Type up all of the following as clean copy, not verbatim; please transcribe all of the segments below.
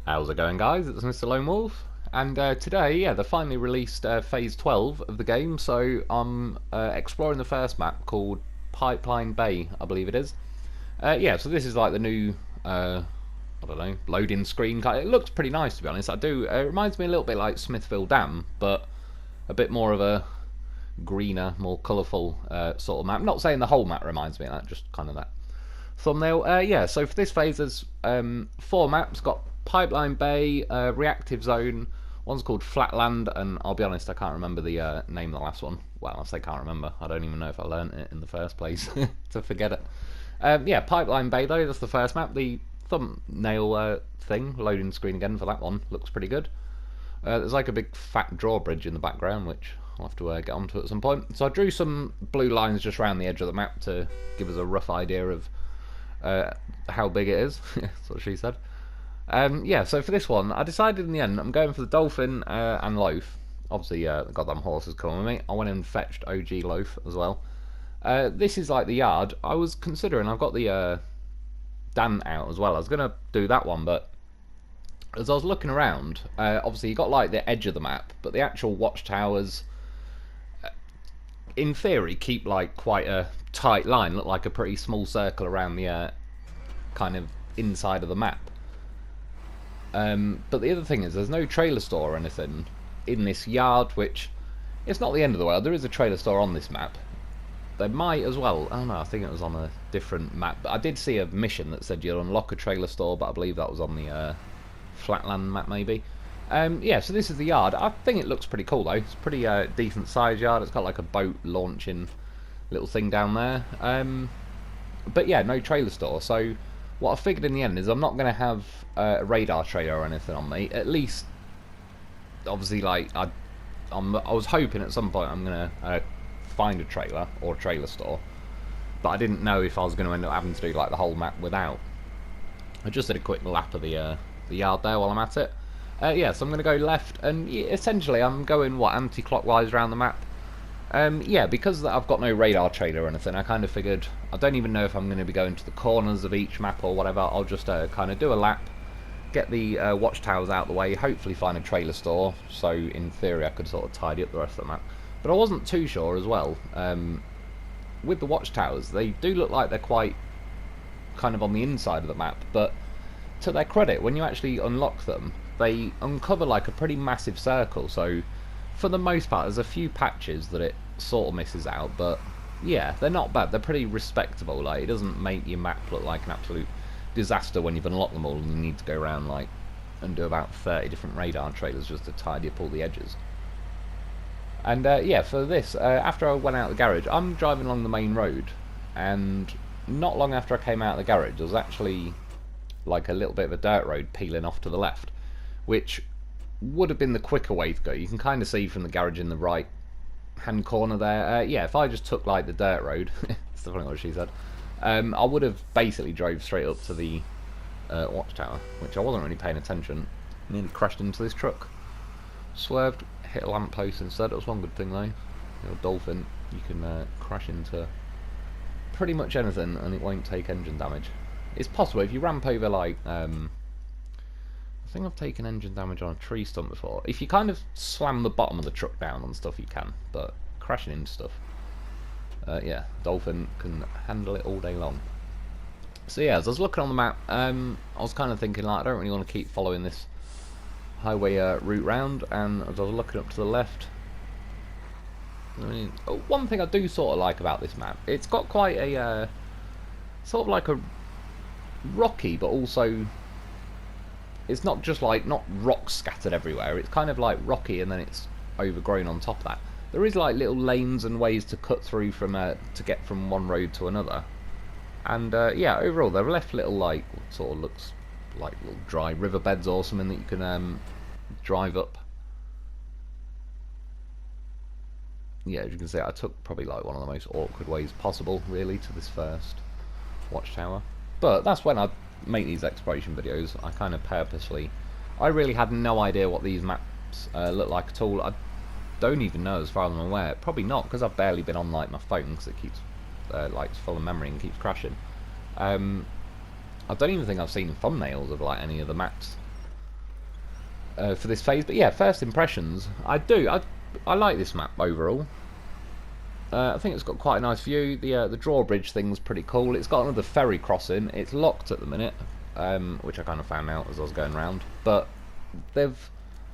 How's it going, guys? It's Mr. Lone Wolf, and today, they finally released Phase 12 of the game, so I'm exploring the first map called Pipeline Bay, I believe it is. So this is like the new, I don't know, loading screen. It looks pretty nice, to be honest. It reminds me a little bit like Smithville Dam, but a bit more of a greener, more colourful sort of map. Not saying the whole map reminds me of that, just kind of that thumbnail. So for this phase, there's 4 maps. Got Pipeline Bay, Reactive Zone. One's called Flatland, and I'll be honest, I can't remember the name of the last one. Well, I say can't remember. I don't even know if I learnt it in the first place to forget it. Pipeline Bay though, that's the first map. The thumbnail thing, loading screen again for that one, looks pretty good. There's like a big fat drawbridge in the background, which I'll have to get onto at some point. So I drew some blue lines just around the edge of the map to give us a rough idea of how big it is. That's what she said. So for this one, I decided in the end I'm going for the Dolphin and Lo4f. Obviously, the goddamn horse is coming with me. I went and fetched OG Lo4f as well. This is like the yard. I was considering, I've got the Dan out as well. I was going to do that one, but as I was looking around, obviously you got like the edge of the map, but the actual watchtowers, in theory, keep like quite a tight line, look like a pretty small circle around the kind of inside of the map. But the other thing is, there's no trailer store or anything in this yard, which it's not the end of the world. There is a trailer store on this map. They might as well. I don't know. I think it was on a different map, but I did see a mission that said you'll unlock a trailer store, but I believe that was on the Flatland map, maybe. So this is the yard. I think it looks pretty cool though. It's a pretty decent sized yard. It's got like a boat launching little thing down there. But yeah, no trailer store. So what I figured in the end is I'm not going to have a radar trailer or anything on me. At least, obviously, like I was hoping at some point I'm going to find a trailer or a trailer store, but I didn't know if I was going to end up having to do like the whole map without. I just did a quick lap of the yard there while I'm at it. So I'm going to go left, and essentially I'm going anti-clockwise around the map. Because I've got no radar trailer or anything, I kind of figured I don't even know if I'm going to be going to the corners of each map or whatever. I'll just kind of do a lap, get the watchtowers out of the way, hopefully find a trailer store, so in theory I could sort of tidy up the rest of the map. But I wasn't too sure as well. With the watchtowers, they do look like they're quite kind of on the inside of the map, but to their credit, when you actually unlock them, they uncover like a pretty massive circle, so for the most part there's a few patches that it sort of misses out, but yeah, they're not bad. They're pretty respectable. Like, it doesn't make your map look like an absolute disaster when you've unlocked them all and you need to go around like and do about 30 different radar trailers just to tidy up all the edges. And for this, after I went out of the garage, I'm driving along the main road, and not long after I came out of the garage there was actually like a little bit of a dirt road peeling off to the left, which would have been the quicker way to go. You can kind of see from the garage in the right hand corner there. If I just took like the dirt road, that's definitely what she said, I would have basically drove straight up to the watchtower, which I wasn't really paying attention. Nearly crashed into this truck. Swerved, hit a lamppost instead. It was one good thing though. Your Dolphin, you can crash into pretty much anything and it won't take engine damage. It's possible if you ramp over like I think I've taken engine damage on a tree stump before. If you kind of slam the bottom of the truck down on stuff you can, but crashing into stuff, Dolphin can handle it all day long. So yeah, as I was looking on the map, I was kind of thinking like I don't really want to keep following this highway route round, and as I was looking up to the left, I mean, one thing I do sort of like about this map, it's got quite a sort of like a rocky, but also it's not just like not rocks scattered everywhere. It's kind of like rocky and then it's overgrown on top of that. There is like little lanes and ways to cut through from to get from one road to another. And overall they've left little like what sort of looks like little dry riverbeds or something that you can drive up. Yeah, as you can see, I took probably like one of the most awkward ways possible really to this first watchtower. But that's when I make these exploration videos. I kind of purposely, I really had no idea what these maps look like at all. I don't even know, as far as I'm aware. Probably not, because I've barely been on like my phone, because it keeps like full of memory and keeps crashing. I don't even think I've seen thumbnails of like any of the maps for this phase. But yeah, first impressions, I like this map overall. I think it's got quite a nice view. The drawbridge thing's pretty cool. It's got another ferry crossing. It's locked at the minute, which I kind of found out as I was going around. But they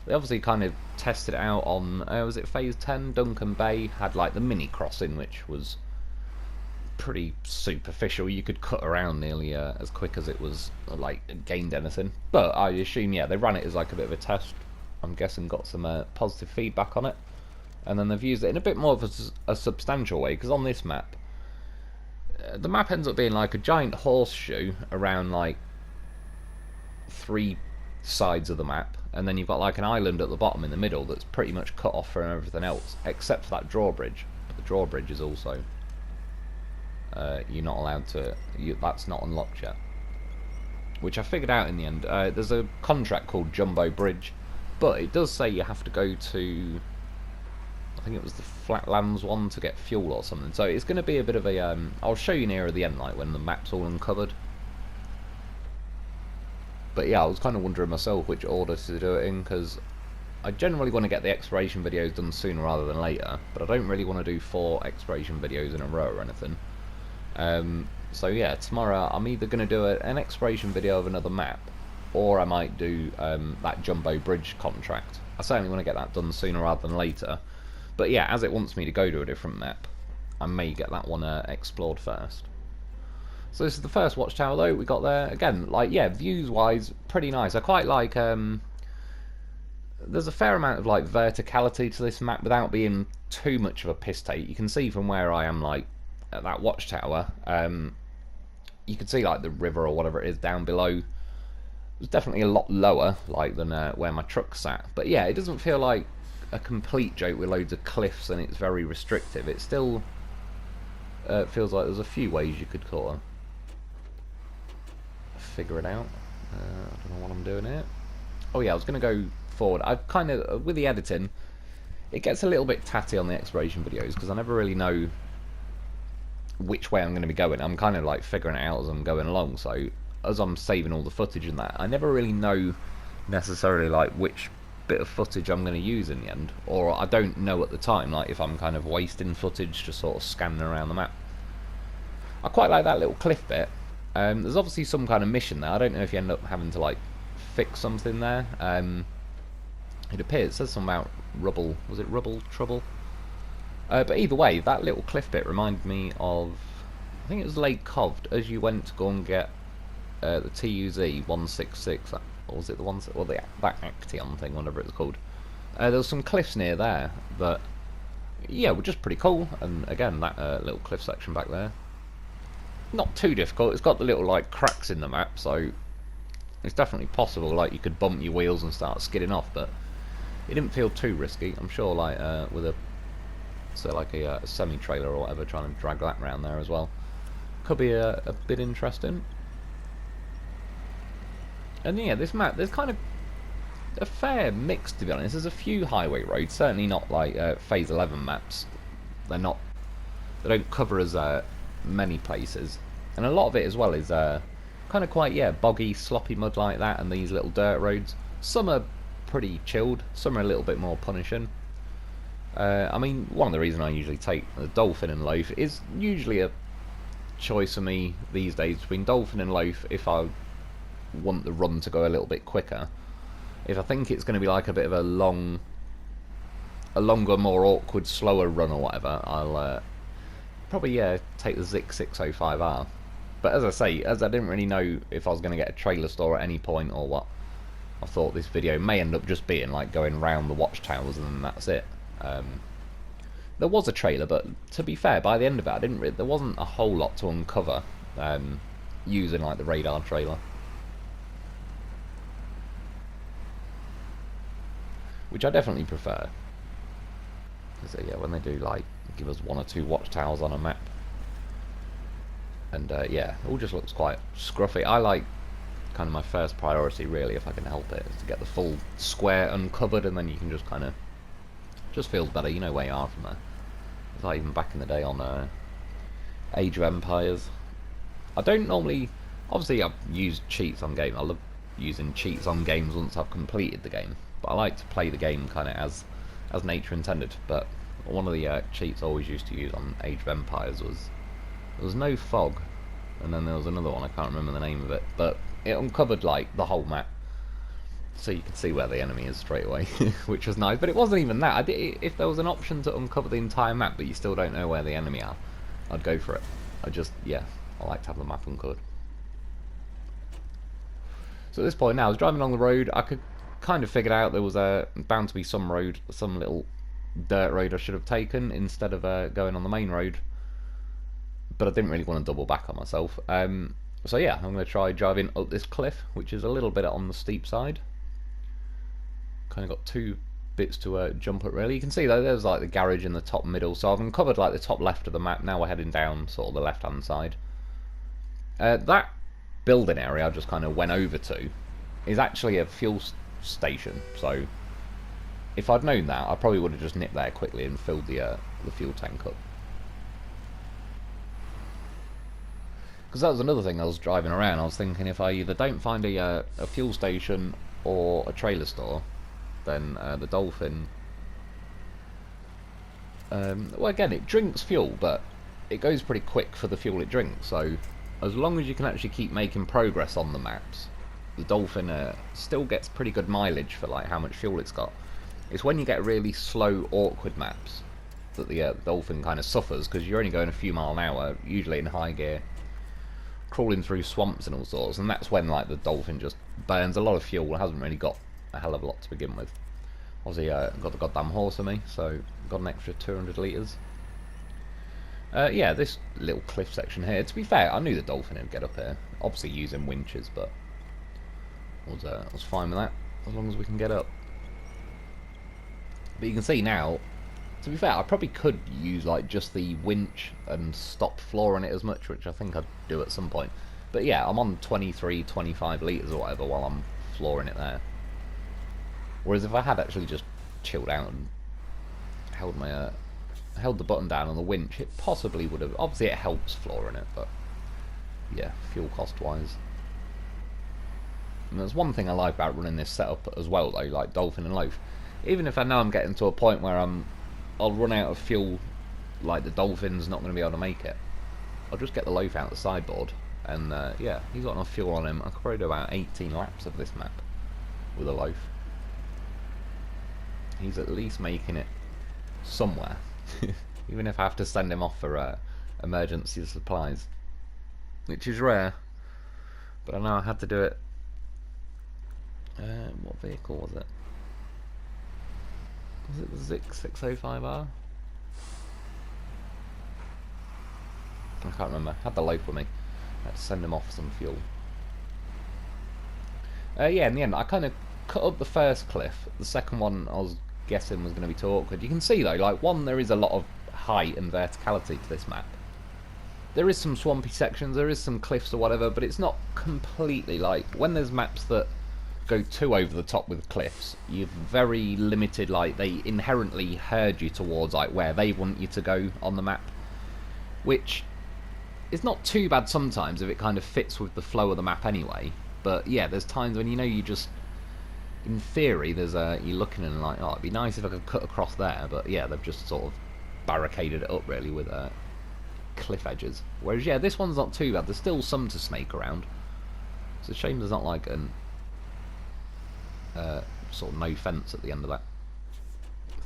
obviously kind of tested it out on, was it phase 10? Duncan Bay had like the mini crossing, which was pretty superficial. You could cut around nearly as quick as it was like gained anything. But I assume, yeah, they ran it as like a bit of a test. I'm guessing got some positive feedback on it. And then they've used it in a bit more of a substantial way, because on this map, the map ends up being like a giant horseshoe around like 3 sides of the map, and then you've got like an island at the bottom in the middle that's pretty much cut off from everything else, except for that drawbridge. But the drawbridge is also, you're not allowed to, that's not unlocked yet. Which I figured out in the end. There's a contract called Jumbo Bridge, but it does say you have to go to, I think it was the Flatlands one, to get fuel or something. So it's going to be a bit of a, I'll show you nearer the end, like when the map's all uncovered. But yeah, I was kind of wondering myself which order to do it in, because I generally want to get the exploration videos done sooner rather than later, but I don't really want to do 4 exploration videos in a row or anything. So yeah, tomorrow I'm either going to do an exploration video of another map, or I might do that Jumbo Bridge contract. I certainly want to get that done sooner rather than later. But yeah, as it wants me to go to a different map, I may get that one explored first. So this is the first watchtower though we got there. Again, like, yeah, views wise, pretty nice. I quite like, there's a fair amount of like verticality to this map without being too much of a piss take. You can see from where I am, like, at that watchtower, you can see like the river or whatever it is down below. It's definitely a lot lower, like, than where my truck sat. But yeah, it doesn't feel like a complete joke with loads of cliffs and it's very restrictive. It still feels like there's a few ways you could sort of figure it out. I don't know what I'm doing here. Oh yeah, I was going to go forward. I've kind of, with the editing, it gets a little bit tatty on the exploration videos because I never really know which way I'm going to be going. I'm kind of like figuring it out as I'm going along, so as I'm saving all the footage and that, I never really know necessarily like which bit of footage I'm going to use in the end, or I don't know at the time, like if I'm kind of wasting footage just sort of scanning around the map. I quite like that little cliff bit. There's obviously some kind of mission there. I don't know if you end up having to like fix something there. It appears, it says something about rubble, was it rubble trouble? But either way, that little cliff bit reminded me of, I think it was Lake Coved, as you went to go and get the TUZ 166, or was it the one, or that Action thing, whatever it's called. There was some cliffs near there that, yeah, were just pretty cool. And again, that little cliff section back there, not too difficult. It's got the little like cracks in the map, so it's definitely possible. Like you could bump your wheels and start skidding off, but it didn't feel too risky. I'm sure, like with a, so like a semi-trailer or whatever, trying to drag that around there as well, could be a bit interesting. And yeah, this map, there's kind of a fair mix, to be honest. There's a few highway roads, certainly not like Phase 11 maps. They're not, they don't cover as many places. And a lot of it as well is kind of quite, yeah, boggy, sloppy mud like that, and these little dirt roads. Some are pretty chilled, some are a little bit more punishing. I mean, one of the reasons I usually take the Dolphin and Lo4f is usually a choice for me these days between Dolphin and Lo4f if I want the run to go a little bit quicker. If I think it's going to be like a bit of a longer, more awkward, slower run or whatever, I'll probably, yeah, take the Zik 605R. But as I say, as I didn't really know if I was going to get a trailer store at any point or what, I thought this video may end up just being like going round the watchtowers and then that's it. There was a trailer, but to be fair, by the end of it, there wasn't a whole lot to uncover using like the radar trailer, which I definitely prefer. So yeah, when they do like give us 1 or 2 watchtowers on a map, and yeah, it all just looks quite scruffy. I like, kind of my first priority really, if I can help it, is to get the full square uncovered, and then you can just kind of, just feels better, you know where you are from there. It's like even back in the day on Age of Empires. I don't normally, obviously I've used cheats on game, I love using cheats on games once I've completed the game. But I like to play the game kind of as nature intended. But one of the cheats I always used to use on Age of Empires was there was no fog, and then there was another one, I can't remember the name of it, but it uncovered like the whole map, so you could see where the enemy is straight away, which was nice. But it wasn't even that. If there was an option to uncover the entire map but you still don't know where the enemy are, I'd go for it. Yeah, I like to have the map uncovered. So at this point now, I was driving along the road. I could kind of figured out there was bound to be some road, some little dirt road I should have taken instead of going on the main road. But I didn't really want to double back on myself. So yeah, I'm going to try driving up this cliff, which is a little bit on the steep side. Kind of got two bits to jump at really. You can see though there's like the garage in the top middle, so I've uncovered like the top left of the map. Now we're heading down sort of the left hand side. That building area I just kind of went over to is actually a fuel station, so if I'd known that I probably would have just nipped there quickly and filled the fuel tank up. Because that was another thing I was driving around. I was thinking if I either don't find a fuel station or a trailer store, then the Dolphin... well, again, it drinks fuel, but it goes pretty quick for the fuel it drinks. So as long as you can actually keep making progress on the maps, the Dolphin still gets pretty good mileage for like how much fuel it's got. It's when you get really slow, awkward maps that the Dolphin kind of suffers, because you're only going a few mile an hour, usually in high gear, crawling through swamps and all sorts, and that's when like the Dolphin just burns a lot of fuel and hasn't really got a hell of a lot to begin with. Obviously got the goddamn horse on me, so got an extra 200 litres. Yeah, this little cliff section here, to be fair, I knew the Dolphin would get up here, obviously using winches, but I was fine with that, as long as we can get up. But you can see now, to be fair, I probably could use like just the winch and stop flooring it as much, which I think I'd do at some point. But yeah, I'm on 23, 25 litres or whatever while I'm flooring it there. Whereas if I had actually just chilled out and held the button down on the winch, it possibly would have. Obviously, it helps flooring it, but yeah, fuel cost wise. And there's one thing I like about running this setup as well, though, like Dolphin and Lo4f. Even if I know I'm getting to a point where I'll run out of fuel, like the Dolphin's not going to be able to make it, I'll just get the Lo4f out the sideboard, and yeah, he's got enough fuel on him. I could probably do about 18 laps of this map with a Lo4f. He's at least making it somewhere, even if I have to send him off for emergency supplies, which is rare, but I know I had to do it. What vehicle was it? Was it the Zik 605R? I can't remember. Had the Lo4f with me. I had to send him off for some fuel. Yeah, in the end, I kind of cut up the first cliff. The second one, I was guessing was going to be too awkward. You can see though, like, one, there is a lot of height and verticality to this map. There is some swampy sections, there is some cliffs or whatever, but it's not completely like when there's maps that go too over the top with cliffs, you're very limited, like they inherently herd you towards like where they want you to go on the map, which is not too bad sometimes if it kind of fits with the flow of the map anyway. But yeah, there's times when you know you just, in theory, there's you're looking and like, oh, it'd be nice if I could cut across there, but yeah, they've just sort of barricaded it up really with cliff edges. Whereas yeah, this one's not too bad. There's still some to snake around. It's a shame there's not like an sort of no fence at the end of that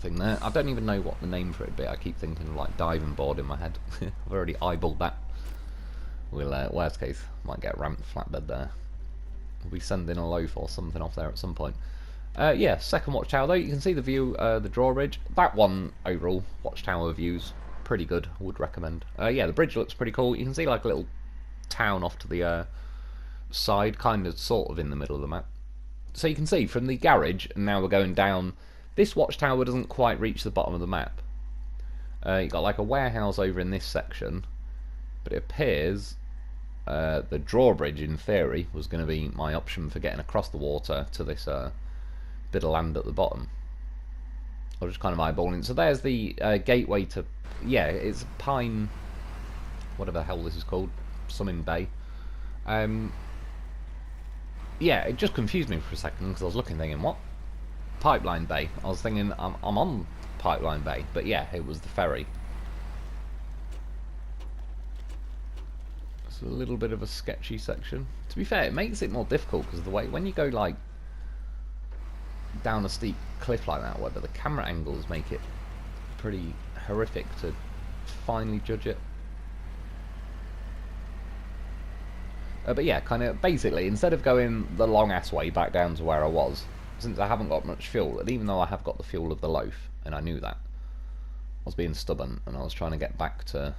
thing there. I don't even know what the name for it would be. I keep thinking of like diving board in my head. I've already eyeballed that. We'll worst case might get a ramped flatbed there. We'll be sending a Lo4f or something off there at some point. Yeah, second watchtower though, you can see the view, the drawbridge. That one overall watchtower views pretty good. Would recommend. Yeah, the bridge looks pretty cool. You can see like a little town off to the side, kind of sort of in the middle of the map. So you can see from the garage, and now we're going down, this watchtower doesn't quite reach the bottom of the map. You've got like a warehouse over in this section, but it appears the drawbridge, in theory, was going to be my option for getting across the water to this bit of land at the bottom. I was just kind of eyeballing. So there's the gateway to, yeah, it's Pine, whatever the hell this is called, Summon Bay. yeah, it just confused me for a second because I was looking thinking, what? Pipeline Bay. I was thinking, I'm on Pipeline Bay, but yeah, it was the ferry. It's a little bit of a sketchy section. To be fair, it makes it more difficult because of the way, when you go like down a steep cliff like that, whether the camera angles make it pretty horrific to finally judge it. But yeah, kind of basically, instead of going the long ass way back down to where I was, since I haven't got much fuel, and even though I have got the fuel of the loaf, and I knew that, I was being stubborn, and I was trying to get back to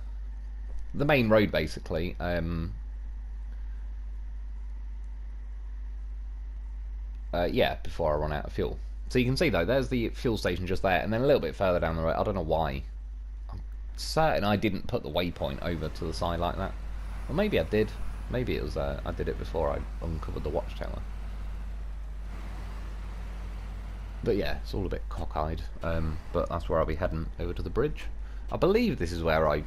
the main road, basically. Yeah, before I run out of fuel. So you can see, though, there's the fuel station just there, and then a little bit further down the road, I don't know why. I'm certain I didn't put the waypoint over to the side like that. Or maybe I did. Maybe it was I did it before I uncovered the watchtower. But yeah, it's all a bit cockeyed. But that's where I'll be heading, over to the bridge. I believe this is where I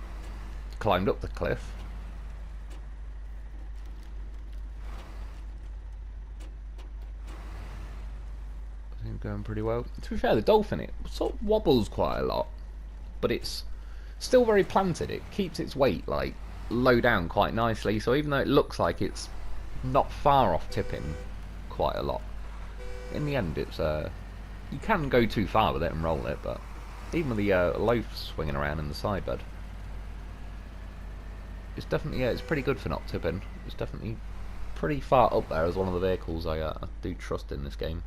climbed up the cliff. I think I'm going pretty well. To be fair, the Dolphin, it sort of wobbles quite a lot, but it's still very planted. It keeps its weight like low down quite nicely, so even though it looks like it's not far off tipping quite a lot, in the end it's you can go too far with it and roll it, but even with the loaf swinging around in the sidebed, it's definitely, yeah, it's pretty good for not tipping. It's definitely pretty far up there as one of the vehicles I do trust in this game.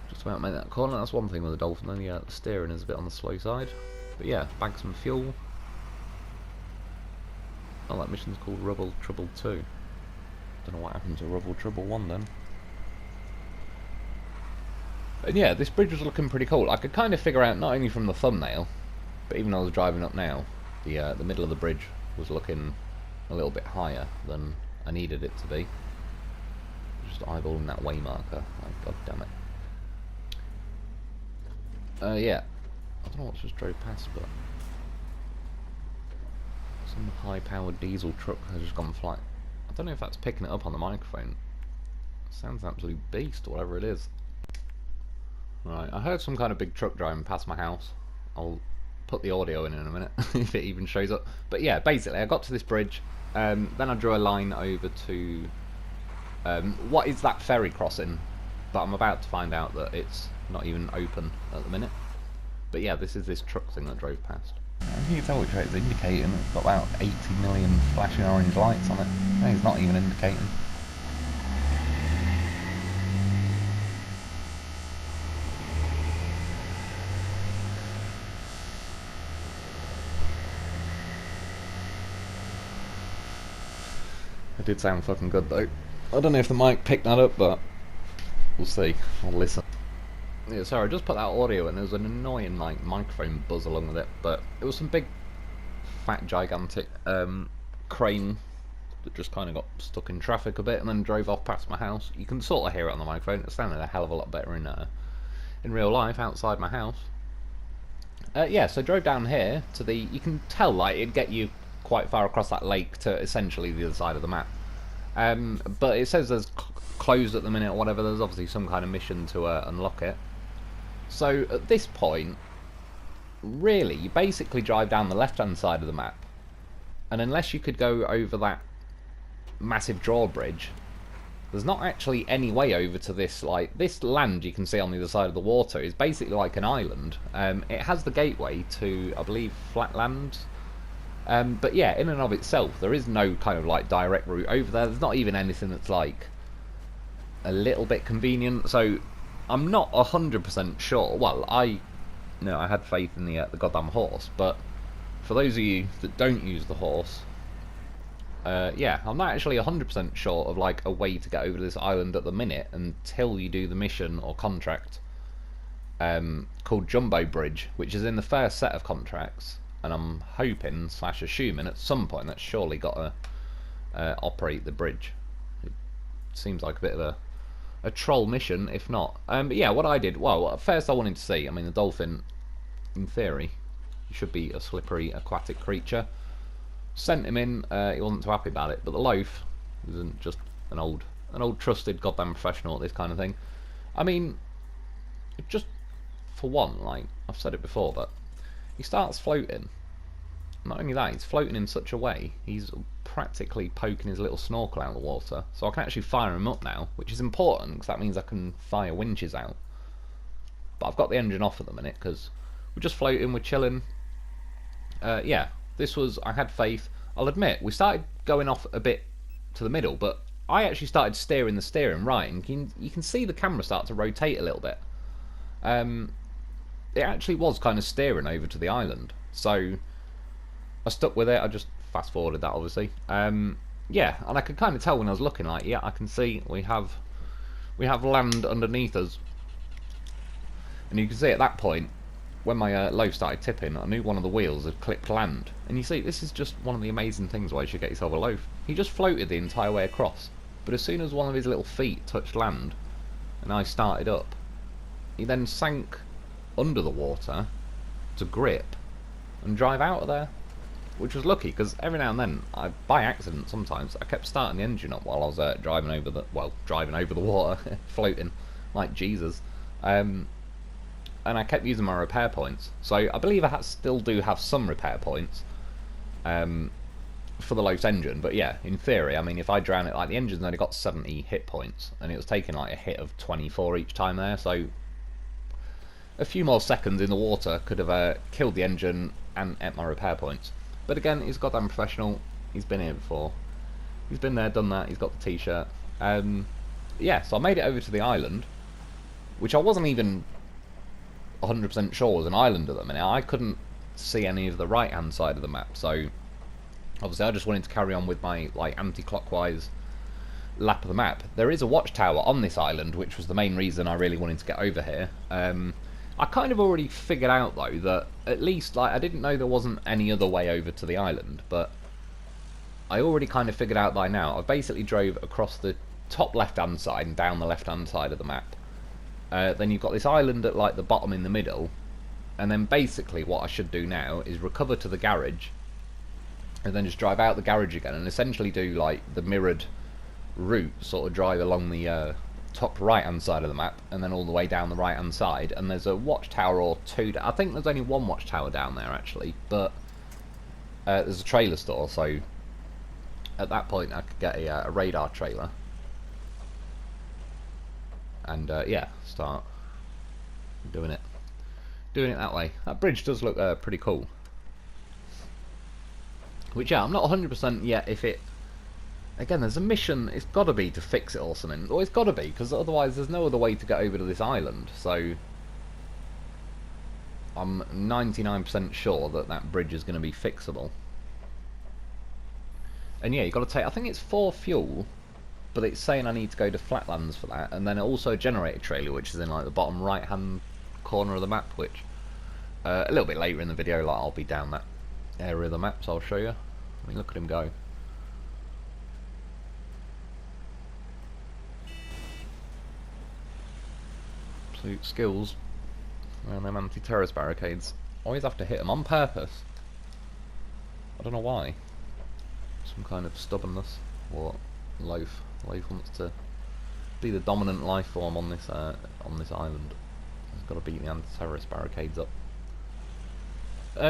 Just about to make that corner. That's one thing with the Dolphin, then the steering is a bit on the slow side. But yeah, bag some fuel. Oh, that mission's called Rubble Trouble 2. Don't know what happened to Rubble Trouble 1 then. And yeah, this bridge was looking pretty cool. I could kind of figure out, not only from the thumbnail, but even though I was driving up now, the middle of the bridge was looking a little bit higher than I needed it to be. Just eyeballing that way marker. Oh, god damn it. Yeah. I don't know what just drove past, but some high-powered diesel truck has just gone flat. I don't know if that's picking it up on the microphone. Sounds an absolute beast, whatever it is. Right, I heard some kind of big truck driving past my house. I'll put the audio in a minute, if it even shows up. But yeah, basically, I got to this bridge, then I drew a line over to... what is that ferry crossing? But I'm about to find out that it's not even open at the minute. But yeah, this is this truck thing that drove past. You can tell which way it's indicating. It's got about 80 million flashing orange lights on it. No, it's not even indicating. It did sound fucking good though. I don't know if the mic picked that up, but we'll see. I'll listen. Yeah, sorry, I just put that audio in. There was an annoying like microphone buzz along with it, but it was some big, fat, gigantic crane that just kind of got stuck in traffic a bit and then drove off past my house. You can sort of hear it on the microphone. It sounded a hell of a lot better in real life outside my house. Yeah, so I drove down here to the. You can tell like it'd get you quite far across that lake to essentially the other side of the map. But it says there's closed at the minute or whatever. There's obviously some kind of mission to unlock it. So at this point, really, you basically drive down the left-hand side of the map, and unless you could go over that massive drawbridge, there's not actually any way over to this, like, this land you can see on the other side of the water is basically like an island. It has the gateway to, I believe, Flatland. But yeah, in and of itself, there is no kind of like direct route over there. There's not even anything that's like a little bit convenient. So I'm not 100% sure. Well, I had faith in the goddamn horse, but for those of you that don't use the horse, yeah, I'm not actually 100% sure of like a way to get over to this island at the minute until you do the mission or contract called Jumbo Bridge, which is in the first set of contracts. And I'm hoping / assuming at some point that's surely got to operate the bridge. It seems like a bit of a troll mission, if not. But yeah, what I did, well, at first I wanted to see, I mean, the Dolphin, in theory, should be a slippery aquatic creature. Sent him in. He wasn't too happy about it, but the loaf isn't just an old trusted goddamn professional at this kind of thing. I mean, just for one, like I've said it before, but he starts floating. Not only that, he's floating in such a way, he's practically poking his little snorkel out of the water. So I can actually fire him up now, which is important, because that means I can fire winches out. But I've got the engine off at the minute, because we're just floating, we're chilling. Yeah, this was, I had faith. I'll admit, we started going off a bit to the middle, but I actually started steering the steering right, and you can see the camera start to rotate a little bit. It actually was kind of steering over to the island, so I stuck with it. I just fast forwarded that, obviously. Yeah, and I could kind of tell when I was looking, like, yeah, I can see we have land underneath us, and you can see at that point when my loaf started tipping, I knew one of the wheels had clipped land. And you see, this is just one of the amazing things why you should get yourself a loaf. He just floated the entire way across, but as soon as one of his little feet touched land, and I started up, he then sank under the water to grip and drive out of there. Which was lucky, because every now and then, by accident sometimes, I kept starting the engine up while I was driving over the water, floating like Jesus, and I kept using my repair points. So I believe I still do have some repair points for the Lo's engine, but yeah, in theory, I mean, if I drown it, like the engine's only got 70 hit points, and it was taking like a hit of 24 each time there, so a few more seconds in the water could have killed the engine and ate my repair points. But again, he's a goddamn professional. He's been here before. He's been there, done that. He's got the t-shirt. Yeah, so I made it over to the island, which I wasn't even 100% sure was an island at the minute. I couldn't see any of the right-hand side of the map, so obviously I just wanted to carry on with my like anti-clockwise lap of the map. There is a watchtower on this island, which was the main reason I really wanted to get over here. I kind of already figured out, though, that at least, like, I didn't know there wasn't any other way over to the island, but I already kind of figured out by now. I basically drove across the top left-hand side and down the left-hand side of the map. Then you've got this island at, like, the bottom in the middle, and then basically what I should do now is recover to the garage, and then just drive out the garage again, and essentially do, like, the mirrored route, sort of drive along the top right hand side of the map and then all the way down the right hand side, and there's a watchtower or two. I think there's only one watchtower down there actually, but there's a trailer store, so at that point I could get a radar trailer and yeah, start doing it that way. That bridge does look pretty cool, which yeah, I'm not 100% yet if it. Again, there's a mission, it's got to be to fix it or something. Or it's got to be, because otherwise there's no other way to get over to this island. So, I'm 99% sure that that bridge is going to be fixable. And yeah, you've got to take, I think it's 4 fuel, but it's saying I need to go to Flatlands for that. And then also a generator trailer, which is in like the bottom right-hand corner of the map, which a little bit later in the video, like I'll be down that area of the map, so I'll show you. I mean, look at him go. Skills around them anti-terrorist barricades. Always have to hit them on purpose. I don't know why. Some kind of stubbornness. What? Loaf wants to be the dominant life form on this island. He's got to beat the anti-terrorist barricades up.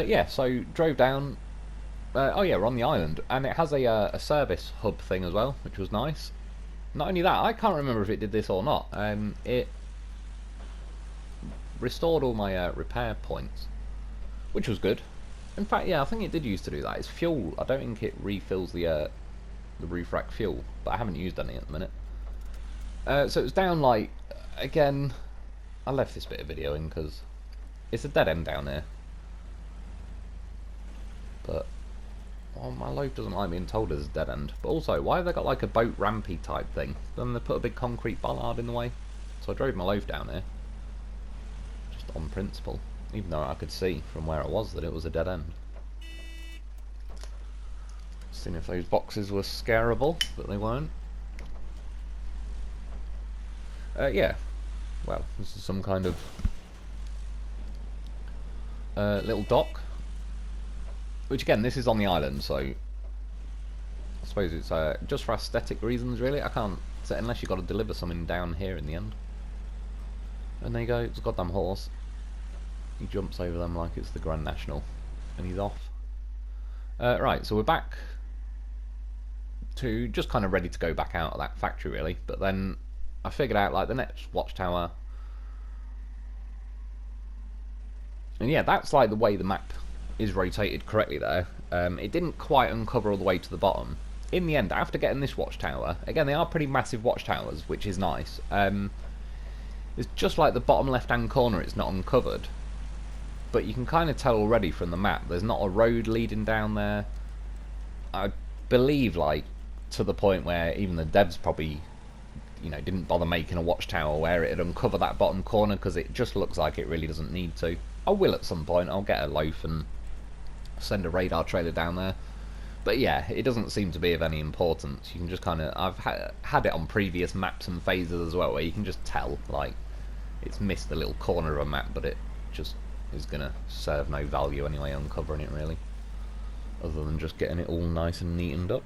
Yeah, so drove down. Oh yeah, we're on the island, and it has a service hub thing as well, which was nice. Not only that, I can't remember if it did this or not. It restored all my repair points, which was good. In fact, yeah, I think it did used to do that. It's fuel. I don't think it refills the roof rack fuel, but I haven't used any at the minute. So it was down like, again, I left this bit of video in because it's a dead end down there. But well, my loaf doesn't like being told it's a dead end. But also, why have they got like a boat rampy type thing? Then they put a big concrete bollard in the way. So I drove my loaf down there. On principle, even though I could see from where I was that it was a dead end. Seeing if those boxes were scarable, but they weren't. Yeah, well, this is some kind of little dock, which again, this is on the island, so suppose it's just for aesthetic reasons, really. I can't say unless you've got to deliver something down here in the end. And there you go, it's a goddamn horse. He jumps over them like it's the Grand National, and he's off. Right, so we're back to just kind of ready to go back out of that factory, really. But then I figured out, like, the next watchtower. And yeah, that's like the way the map is rotated correctly there. It didn't quite uncover all the way to the bottom. In the end, after getting this watchtower, again, they are pretty massive watchtowers, which is nice. It's just like the bottom left-hand corner, it's not uncovered. But you can kind of tell already from the map, there's not a road leading down there. I believe, like, to the point where even the devs probably, you know, didn't bother making a watchtower where it'd uncover that bottom corner, because it just looks like it really doesn't need to. I will at some point, I'll get a loaf and send a radar trailer down there. But yeah, it doesn't seem to be of any importance. You can just kind of, I've had it on previous maps and phases as well, where you can just tell, like, it's missed the little corner of a map, but it just is going to serve no value anyway, uncovering it really. Other than just getting it all nice and neatened up.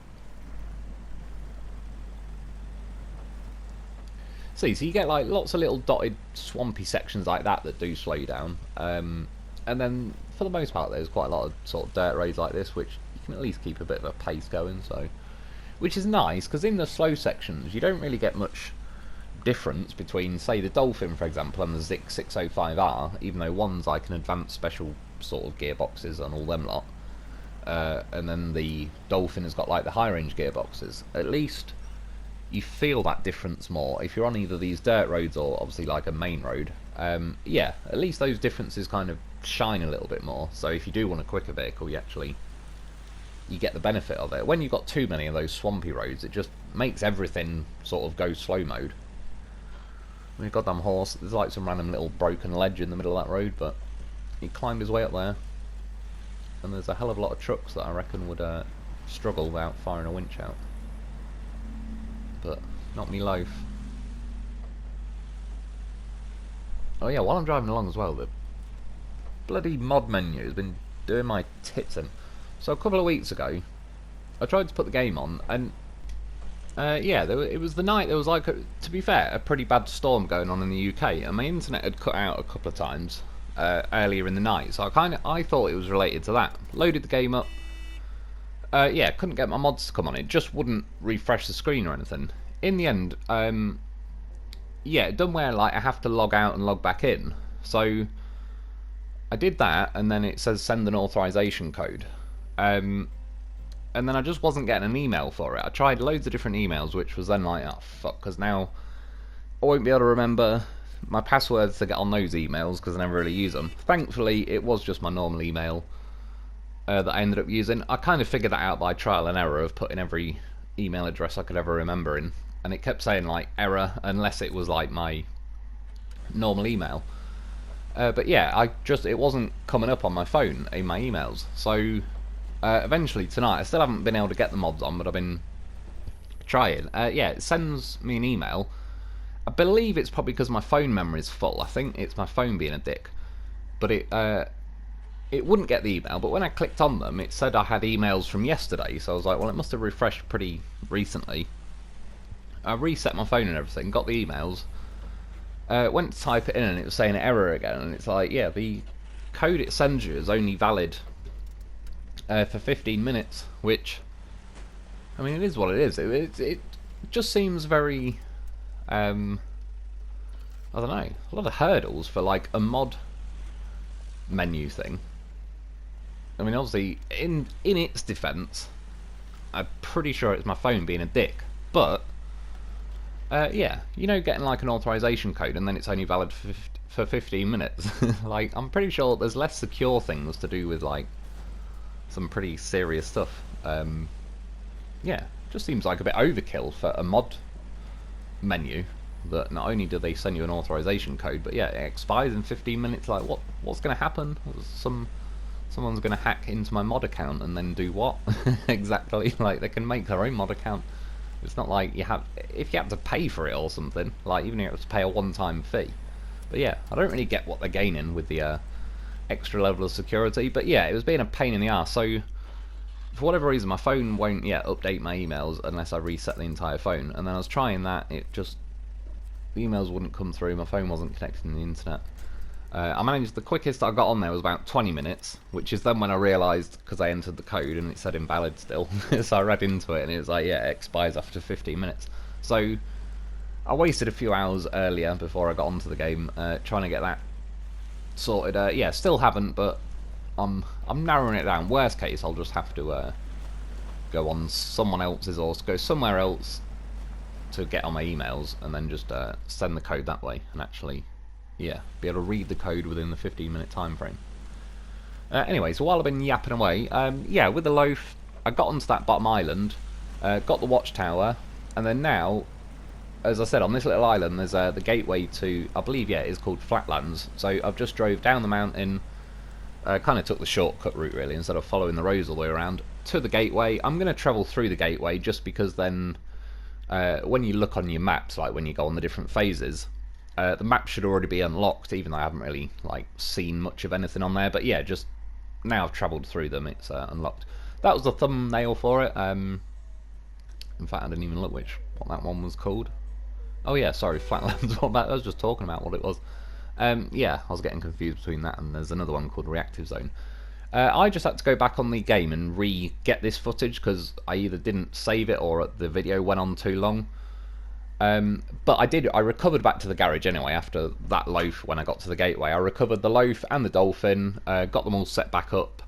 See, so you get like lots of little dotted swampy sections like that that do slow you down. And then for the most part there's quite a lot of sort of dirt roads like this, which you can at least keep a bit of a pace going, so which is nice, because in the slow sections you don't really get much difference between, say, the Dolphin, for example, and the Zik 605R, even though one's like an advanced special sort of gearboxes and all them lot, and then the Dolphin has got like the high range gearboxes. At least you feel that difference more if you're on either these dirt roads or obviously like a main road. Yeah, at least those differences kind of shine a little bit more, so if you do want a quicker vehicle, you get the benefit of it. When you've got too many of those swampy roads, it just makes everything sort of go slow mode. We've got goddamn horse, there's like some random little broken ledge in the middle of that road, but he climbed his way up there. And there's a hell of a lot of trucks that I reckon would struggle without firing a winch out. But not me loaf. Oh yeah, while I'm driving along as well, the bloody mod menu has been doing my tits in. So a couple of weeks ago, I tried to put the game on, and yeah, it was the night there was like, to be fair, a pretty bad storm going on in the UK, and my internet had cut out a couple of times earlier in the night, so I thought it was related to that. Loaded the game up. Yeah, couldn't get my mods to come on. It just wouldn't refresh the screen or anything. In the end, yeah, it done where like I have to log out and log back in. So I did that, and then it says send an authorization code. And then I just wasn't getting an email for it. I tried loads of different emails, which was then like, oh fuck, because now I won't be able to remember my passwords to get on those emails, because I never really use them. Thankfully, it was just my normal email that I ended up using. I kind of figured that out by trial and error of putting every email address I could ever remember in, and it kept saying like error unless it was like my normal email. But yeah, it wasn't coming up on my phone in my emails. So eventually tonight, I still haven't been able to get the mods on, but I've been trying. Yeah, it sends me an email. I believe it's probably because my phone memory is full. I think it's my phone being a dick. But it wouldn't get the email, but when I clicked on them, it said I had emails from yesterday, so I was like, well, it must have refreshed pretty recently. I reset my phone and everything, got the emails, went to type it in, and it was saying error again, and it's like, yeah, the code it sends you is only valid for 15 minutes, which, I mean, it is what it is. It just seems very, I don't know, a lot of hurdles for like a mod menu thing. I mean, obviously, in its defense, I'm pretty sure it's my phone being a dick, but yeah, you know, getting like an authorization code and then it's only valid for 15 minutes. Like, I'm pretty sure there's less secure things to do with like some pretty serious stuff. Yeah, just seems like a bit overkill for a mod menu, that not only do they send you an authorization code, but yeah, it expires in 15 minutes. Like, what's going to happen? Someone's going to hack into my mod account and then do what? Exactly. Like, they can make their own mod account. It's not like if you have to pay for it or something, like even if you have to pay a one-time fee. But yeah, I don't really get what they're gaining with the extra level of security. But yeah, it was being a pain in the arse. So for whatever reason, my phone won't yet update my emails unless I reset the entire phone. And then I was trying that, the emails wouldn't come through, my phone wasn't connected to the internet. I managed, the quickest I got on there was about 20 minutes, which is then when I realised, because I entered the code and it said invalid still, so I read into it and it was like, yeah, it expires after 15 minutes. So I wasted a few hours earlier before I got onto the game, trying to get that sorted. Yeah, still haven't, but I'm narrowing it down. Worst case, I'll just have to go on someone else's or go somewhere else to get on my emails and then just send the code that way and actually, yeah, be able to read the code within the 15-minute time frame. Anyway, so while I've been yapping away, yeah, with the loaf, I got onto that bottom island, got the watchtower, and then now, as I said, on this little island, there's the gateway to, I believe, yeah, it is called Flatlands. So I've just drove down the mountain, kind of took the shortcut route really, instead of following the roads all the way around, to the gateway. I'm going to travel through the gateway just because then, when you look on your maps, like when you go on the different phases, the map should already be unlocked, even though I haven't really like seen much of anything on there. But yeah, just now I've travelled through them, it's unlocked. That was the thumbnail for it. In fact, I didn't even look what that one was called. Oh yeah, sorry, Flatlands. I was just talking about what it was. Yeah, I was getting confused between that and there's another one called Reactive Zone. I just had to go back on the game and re-get this footage because I either didn't save it or the video went on too long. But I recovered back to the garage anyway after that loaf when I got to the gateway. I recovered the loaf and the dolphin, got them all set back up,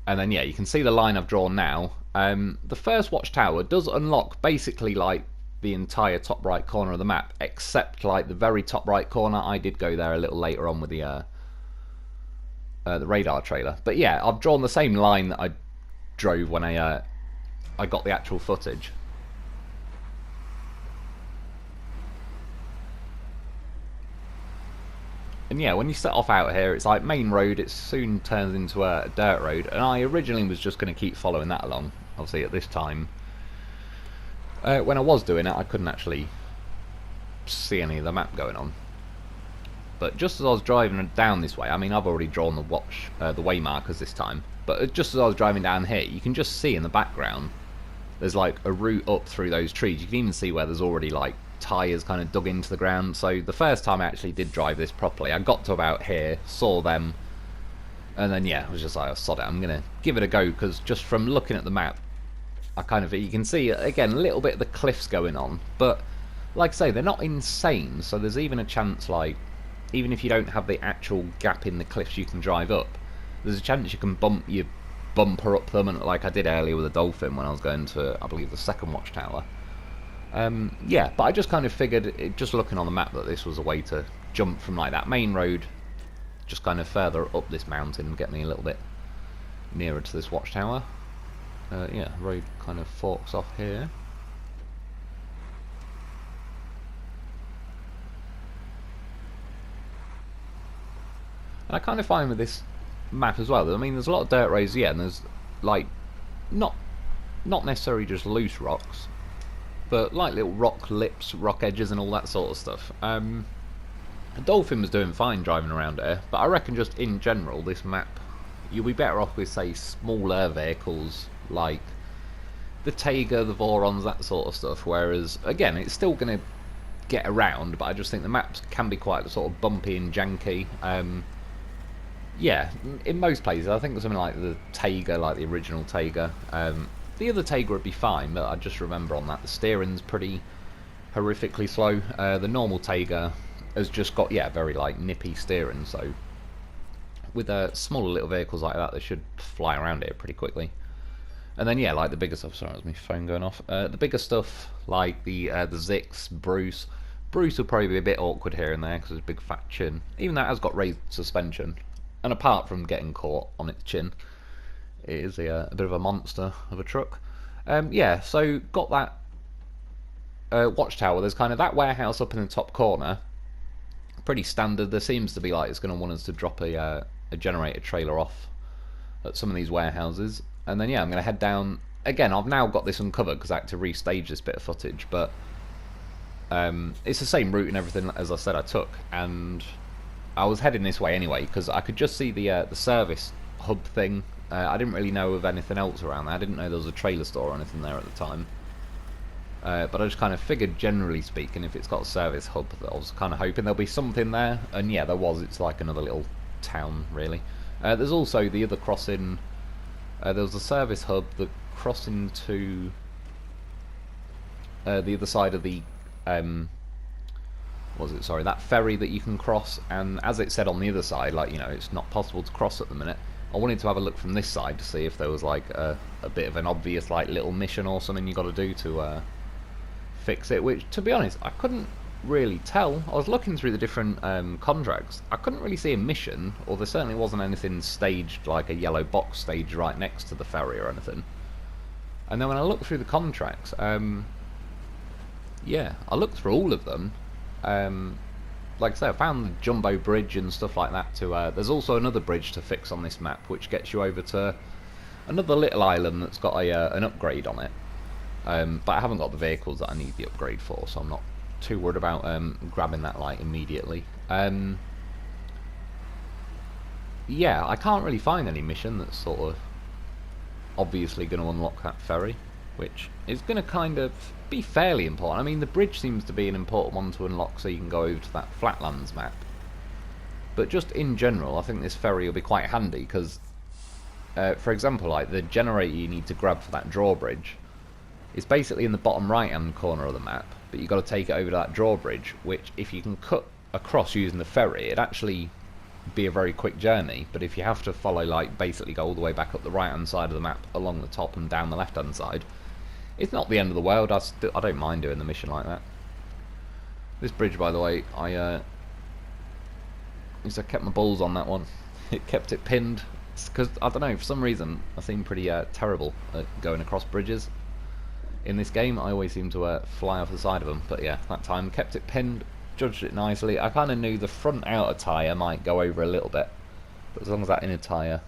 and then yeah, you can see the line I've drawn now. The first watchtower does unlock basically like the entire top right corner of the map, except like the very top right corner. I did go there a little later on with the radar trailer. But yeah, I've drawn the same line that I drove when I got the actual footage. And yeah, when you set off out here, it's like main road, it soon turns into a dirt road, and I originally was just going to keep following that along. Obviously at this time, when I was doing it, I couldn't actually see any of the map going on. But just as I was driving down this way, I mean, I've already drawn the way markers this time, but just as I was driving down here, you can just see in the background, there's like a route up through those trees. You can even see where there's already like tyres kind of dug into the ground. So the first time I actually did drive this properly, I got to about here, saw them, and then yeah, I was just like, oh, sod it, I'm gonna give it a go, because just from looking at the map, you can see again a little bit of the cliffs going on, but like I say, they're not insane, so there's even a chance, like, even if you don't have the actual gap in the cliffs you can drive up, there's a chance you can bump your bumper up them, and like I did earlier with the Dolphin when I was going to, I believe, the second watchtower. Yeah, but I just kind of figured, just looking on the map, that this was a way to jump from like that main road, just kind of further up this mountain and get me a little bit nearer to this watchtower. Yeah, road kind of forks off here. And I kind of find with this map as well, I mean, there's a lot of dirt roads, yeah, and there's like not necessarily just loose rocks, but like little rock lips, rock edges, and all that sort of stuff. The Dolphin was doing fine driving around here, but I reckon just in general, this map, you'll be better off with, say, smaller vehicles like the Taiga, the Vorons, that sort of stuff. Whereas, again, it's still going to get around, but I just think the maps can be quite sort of bumpy and janky. Yeah, in most places, I think something like the Taiga, like the original Taiga. The other Taiga would be fine, but I just remember on that the steering's pretty horrifically slow. The normal Taiga has just got, yeah, very like nippy steering, so with smaller little vehicles like that, they should fly around it pretty quickly. And then yeah, like the bigger stuff. Sorry, that was my phone going off. The bigger stuff like the Zix, Bruce will probably be a bit awkward here and there because it's a big fat chin. Even that has got raised suspension, and apart from getting caught on its chin, it is a bit of a monster of a truck. Yeah, so got that watchtower. There's kind of that warehouse up in the top corner. Pretty standard. There seems to be like it's going to want us to drop a generator trailer off at some of these warehouses, and then yeah, I'm going to head down again. I've now got this uncovered because I had to restage this bit of footage, but it's the same route and everything as I said I took, and I was heading this way anyway because I could just see the service hub thing I didn't really know of anything else around there. I didn't know there was a trailer store or anything there at the time. But I just kind of figured, generally speaking, if it's got a service hub, I was kind of hoping there'll be something there. And yeah, there was. It's like another little town, really. There's also the other crossing. There was a service hub, the crossing to the other side of the what was it? Sorry, that ferry that you can cross. And as it said on the other side, like, you know, it's not possible to cross at the minute. I wanted to have a look from this side to see if there was like a bit of an obvious like little mission or something you got to do to fix it. Which, to be honest, I couldn't really tell. I was looking through the different contracts. I couldn't really see a mission, or there certainly wasn't anything staged like a yellow box staged right next to the ferry or anything. And then when I looked through the contracts, yeah, I looked through all of them. Like I say, I found the jumbo bridge and stuff like that too. There's also another bridge to fix on this map, which gets you over to another little island that's got an upgrade on it. But I haven't got the vehicles that I need the upgrade for, so I'm not too worried about grabbing that like immediately. Yeah, I can't really find any mission that's sort of obviously going to unlock that ferry, which is going to kind of be fairly important. I mean, the bridge seems to be an important one to unlock so you can go over to that Flatlands map. But just in general, I think this ferry will be quite handy because, for example, like the generator you need to grab for that drawbridge is basically in the bottom right-hand corner of the map, but you've got to take it over to that drawbridge, which if you can cut across using the ferry, it'd actually be a very quick journey. But if you have to follow, like, basically go all the way back up the right-hand side of the map, along the top and down the left-hand side, it's not the end of the world. I don't mind doing the mission like that. This bridge, by the way, I kept my balls on that one. It kept it pinned, because, I don't know, for some reason, I seem pretty terrible at going across bridges. In this game, I always seem to fly off the side of them, but yeah, that time, kept it pinned, judged it nicely. I kind of knew the front outer tyre might go over a little bit, but as long as that inner tyre,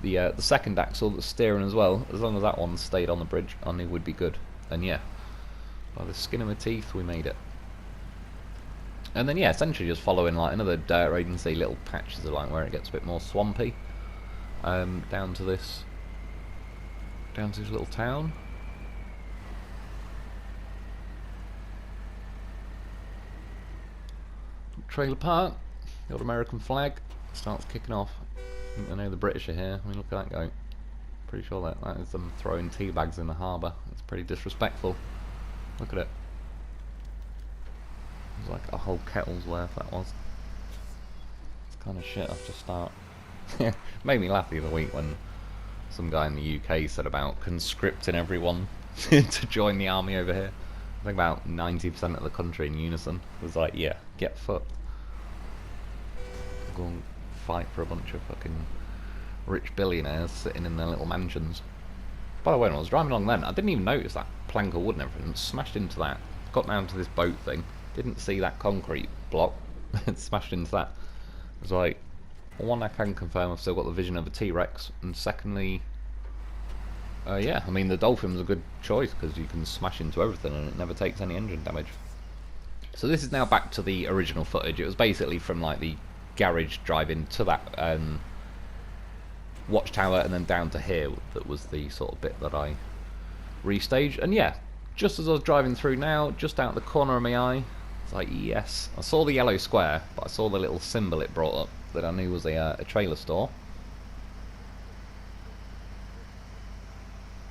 the second axle that's steering as well, as long as that one stayed on the bridge, I knew would be good. And yeah, by the skin of my teeth, we made it. And then yeah, essentially just following like another dirt road, and see little patches of like where it gets a bit more swampy, down to this little town. Trailer park, the old American flag starts kicking off. I know the British are here. I mean, look at that go. Pretty sure that is them throwing tea bags in the harbour. It's pretty disrespectful. Look at it. It's like a whole kettle's worth, that was. It's kind of shit off to start. Made me laugh the other week when some guy in the UK said about conscripting everyone to join the army over here. I think about 90% of the country in unison was like, yeah, get fucked. Go and fight for a bunch of fucking rich billionaires sitting in their little mansions. By the way, when I was driving along then, I didn't even notice that plank of wood and everything. Smashed into that. Got down to this boat thing. Didn't see that concrete block. Smashed into that. I was like, well, one, I can confirm I've still got the vision of a T-Rex, and secondly, yeah, I mean the Dolphin was a good choice because you can smash into everything and it never takes any engine damage. So this is now back to the original footage. It was basically from like the garage driving to that watchtower and then down to here that was the sort of bit that I restaged. And yeah, just as I was driving through now, just out the corner of my eye, it's like, yes, I saw the yellow square, but I saw the little symbol it brought up that I knew was a trailer store.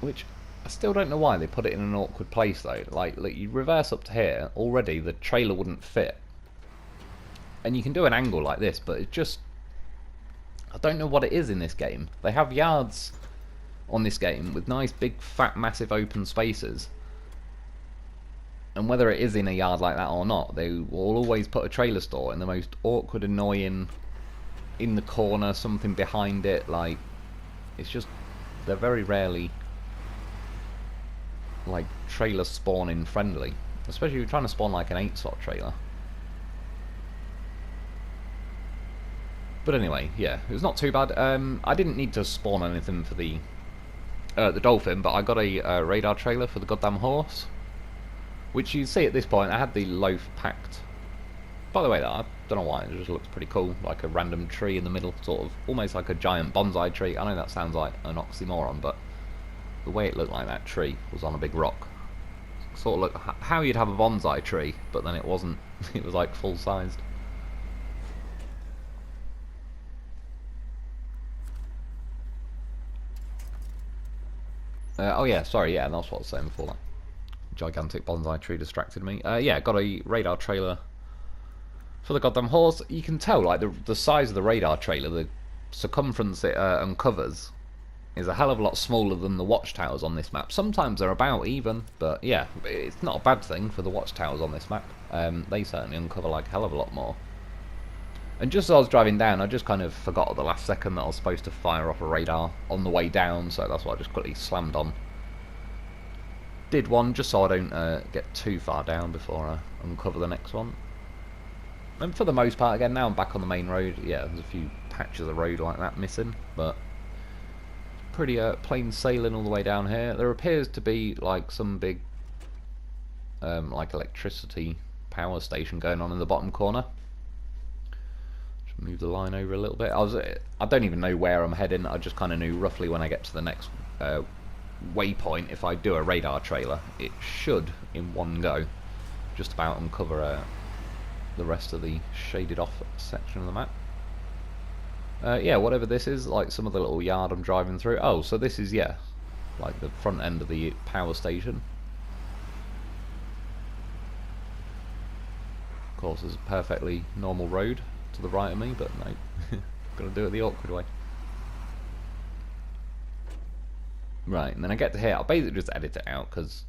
Which, I still don't know why they put it in an awkward place though. Like you reverse up to here, already the trailer wouldn't fit. And you can do an angle like this, but it just, I don't know what it is in this game. They have yards on this game with nice big fat massive open spaces. And whether it is in a yard like that or not, they will always put a trailer store in the most awkward, annoying, in the corner, something behind it. Like, it's just, they're very rarely like trailer spawning friendly, especially if you're trying to spawn like an 8-slot trailer. But anyway, yeah, it was not too bad. I didn't need to spawn anything for the Dolphin, but I got a radar trailer for the goddamn horse, which you see at this point. I had the loaf packed. by the way, I don't know why, it just looks pretty cool, like a random tree in the middle, sort of, almost like a giant bonsai tree. I know that sounds like an oxymoron, but the way it looked like that tree was on a big rock. Sort of look how you'd have a bonsai tree, but then it wasn't, it was like full-sized. Oh yeah, sorry, yeah, that's what I was saying before that. Gigantic bonsai tree distracted me. Yeah, got a radar trailer for the goddamn horse. You can tell, like, the size of the radar trailer, the circumference it uncovers is a hell of a lot smaller than the watchtowers on this map. Sometimes they're about even, but yeah, it's not a bad thing for the watchtowers on this map. They certainly uncover like a hell of a lot more. And just as I was driving down, I just kind of forgot at the last second that I was supposed to fire off a radar on the way down, so that's why I just quickly slammed on. Did one just so I don't get too far down before I uncover the next one. And for the most part, again, now I'm back on the main road. Yeah, there's a few patches of road like that missing, but pretty plain sailing all the way down here. There appears to be like some big like electricity power station going on in the bottom corner. Just move the line over a little bit. I don't even know where I'm heading. I just kind of knew roughly when I get to the next waypoint, if I do a radar trailer, it should in one go just about uncover the rest of the shaded off section of the map. Yeah, whatever this is, like some of the little yard I'm driving through. Oh, so this is, yeah, like the front end of the power station. Of course, there's a perfectly normal road to the right of me, but no, gotta do it the awkward way. Right, and then I get to here, I'll basically just edit it out, because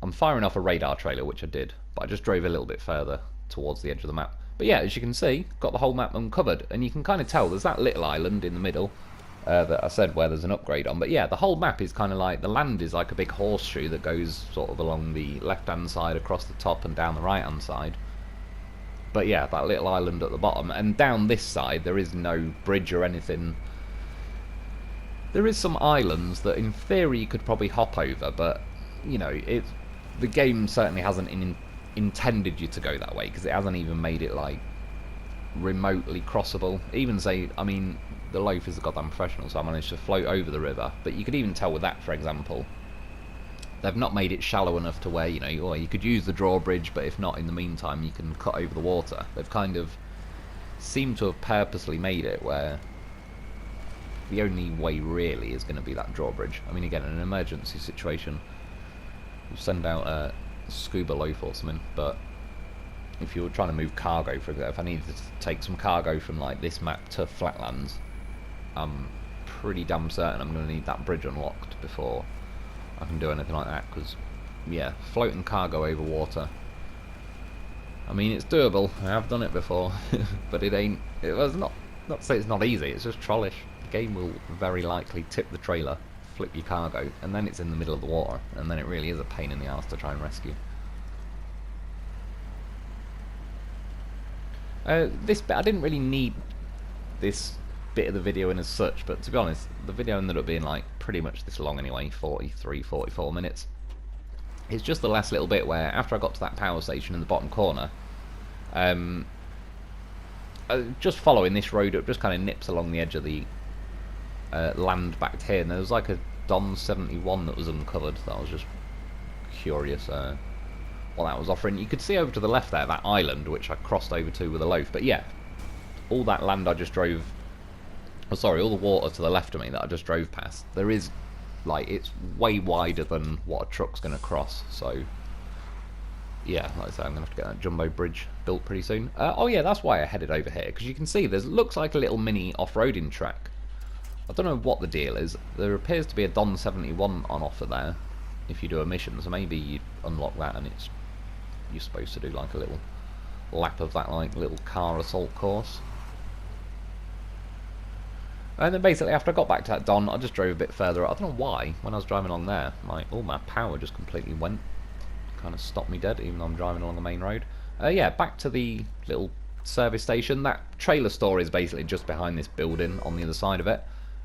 I'm firing off a radar trailer, which I did, but I just drove a little bit further towards the edge of the map. But yeah, as you can see, got the whole map uncovered, and you can kind of tell there's that little island in the middle that I said where there's an upgrade on. But yeah, the whole map is kind of like, the land is like a big horseshoe that goes sort of along the left-hand side, across the top, and down the right-hand side. But yeah, that little island at the bottom, and down this side there is no bridge or anything. There is some islands that in theory you could probably hop over, but you know, the game certainly hasn't intended you to go that way, because it hasn't even made it like remotely crossable. Even say, I mean, the Lo4f is a goddamn professional, so I managed to float over the river, but you could even tell with that, for example, they've not made it shallow enough to where, you know, or you could use the drawbridge, but if not, in the meantime you can cut over the water. They've kind of seemed to have purposely made it where the only way really is going to be that drawbridge. I mean, again, in an emergency situation we'll send out a scuba Lo4f or something, but if you were trying to move cargo, for example, if I needed to take some cargo from like this map to Flatlands, I'm pretty damn certain I'm going to need that bridge unlocked before I can do anything like that, because yeah, floating cargo over water, I mean, it's doable, I have done it before, but it was not to say it's not easy, it's just trollish. The game will very likely tip the trailer, flip your cargo, and then it's in the middle of the water, and then it really is a pain in the arse to try and rescue. This bit, I didn't really need this bit of the video in as such, but to be honest, the video ended up being like pretty much this long anyway, 43, 44 minutes. It's just the last little bit where, after I got to that power station in the bottom corner, just following this road up, just kind of nips along the edge of the land back to here, and there was like a Don 71 that was uncovered that I was just curious what that was offering. You could see over to the left there, that island, which I crossed over to with a Lo4f, but yeah, all that land I just drove, oh sorry, all the water to the left of me that I just drove past, there is, like, it's way wider than what a truck's going to cross, so yeah, like I say, I'm going to have to get that jumbo bridge built pretty soon. Oh yeah, that's why I headed over here, because you can see there looks like a little mini off-roading track. I don't know what the deal is. There appears to be a Don 71 on offer there if you do a mission, so maybe you unlock that and you're supposed to do like a little lap of that like little car assault course. And then basically after I got back to that Don, I just drove a bit further. I don't know why, when I was driving along there, all my power just completely went. Kind of stopped me dead, even though I'm driving along the main road. Yeah, back to the little service station. That trailer store is basically just behind this building on the other side of it.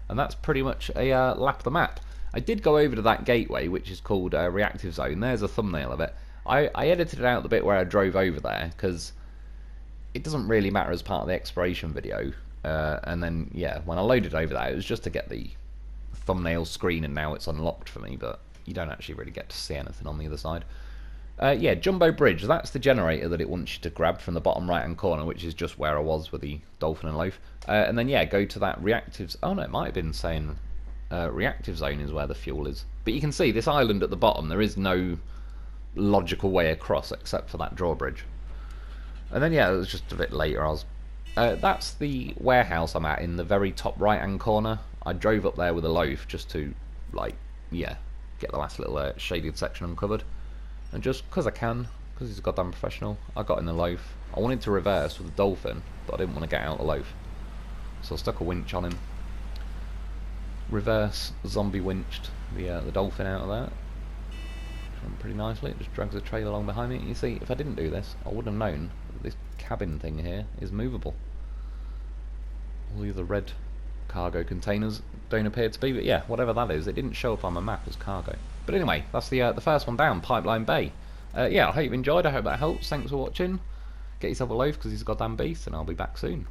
And that's pretty much a lap of the map. I did go over to that gateway, which is called Reactive Zone. There's a thumbnail of it. I edited out the bit where I drove over there, because it doesn't really matter as part of the exploration video. And then, yeah, when I loaded over that, it was just to get the thumbnail screen, and now it's unlocked for me, but you don't actually really get to see anything on the other side. Yeah, Jumbo Bridge, that's the generator that it wants you to grab from the bottom right hand corner, which is just where I was with the Dolphin and Loaf. And then, yeah, go to that reactive... Oh no, it might have been saying reactive zone is where the fuel is. But you can see this island at the bottom, there is no logical way across except for that drawbridge. And then, yeah, it was just a bit later. That's the warehouse I'm at in the very top right hand corner. I drove up there with a Loaf just to, like, yeah, get the last little shaded section uncovered. And just because I can, because he's a goddamn professional, I got in the Loaf. I wanted to reverse with the Dolphin, but I didn't want to get out the Loaf. So I stuck a winch on him. Reverse zombie winched the Dolphin out of that. Went pretty nicely. It just drags the trailer along behind me. You see, if I didn't do this, I wouldn't have known that this cabin thing here is movable. All the other red cargo containers don't appear to be, but yeah, whatever that is, it didn't show up on my map as cargo. But anyway, that's the first one down, Pipeline Bay. Yeah, I hope you enjoyed, I hope that helps, thanks for watching. Get yourself a Loaf because he's a goddamn beast, and I'll be back soon.